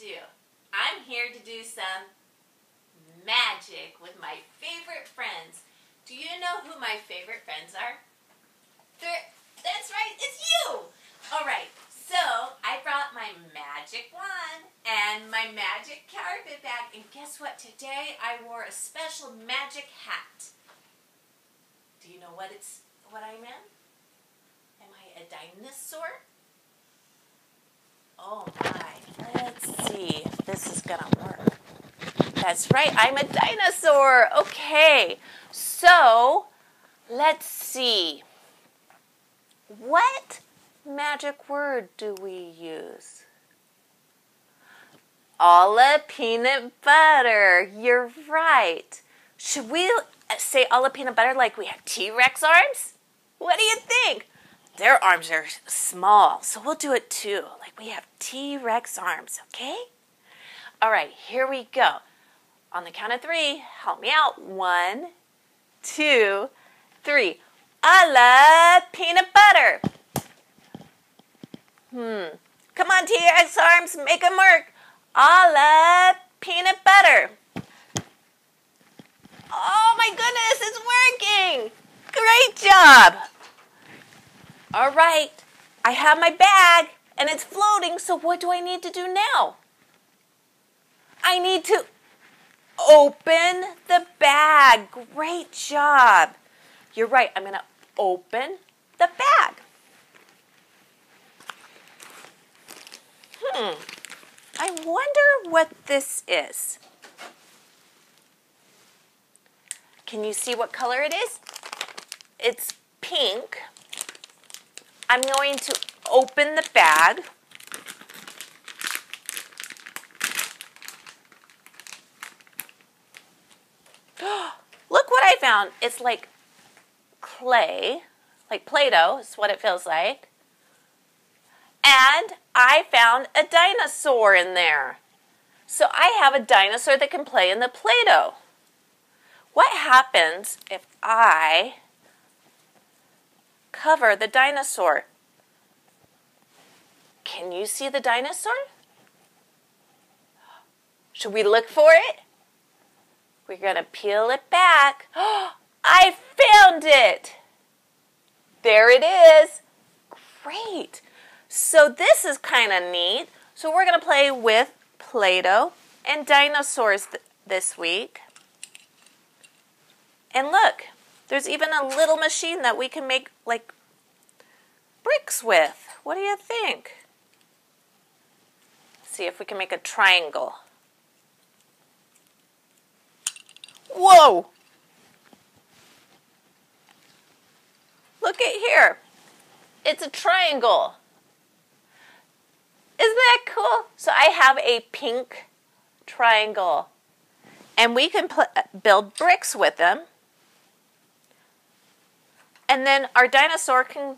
do? I'm here to do some magic with my favorite friends. Do you know who my favorite friends are? That's right, it's you! Alright, so I brought my magic wand and my magic carpet bag, and guess what? Today I wore a special magic hat. Do you know what I'm in? Am I a dinosaur? Oh my, let's see if this is gonna work. That's right, I'm a dinosaur. Okay, so let's see. What magic word do we use? A la peanut butter. You're right. Should we say a la peanut butter like we have T-Rex arms? What do you think? Their arms are small, so we'll do it too. Like we have T-Rex arms, okay? All right, here we go. On the count of 3, help me out. 1, 2, 3. A la peanut butter. Come on, T-Rex arms, make them work. A la peanut butter. Oh my goodness, it's working. Great job. All right, I have my bag and it's floating, so what do I need to do now? I need to open the bag. Great job. You're right, I'm going to open the bag. I wonder what this is. Can you see what color it is? It's pink. I'm going to open the bag. Look what I found. It's like clay, like Play-doh is what it feels like. And I found a dinosaur in there. So I have a dinosaur that can play in the Play-Doh. What happens if I cover the dinosaur? Can you see the dinosaur? Should we look for it? We're going to peel it back. I found it! There it is. Great. So this is kind of neat. So we're going to play with Play-Doh and dinosaurs this week. And look, there's even a little machine that we can make like bricks with. What do you think? Let's see if we can make a triangle. Whoa! Look at here. It's a triangle. Isn't that cool? So I have a pink triangle. And we can build bricks with them. And then our dinosaur can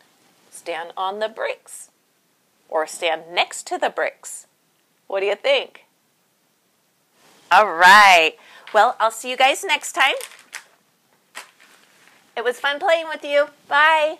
stand on the bricks. Or stand next to the bricks. What do you think? All right. Well, I'll see you guys next time. It was fun playing with you. Bye.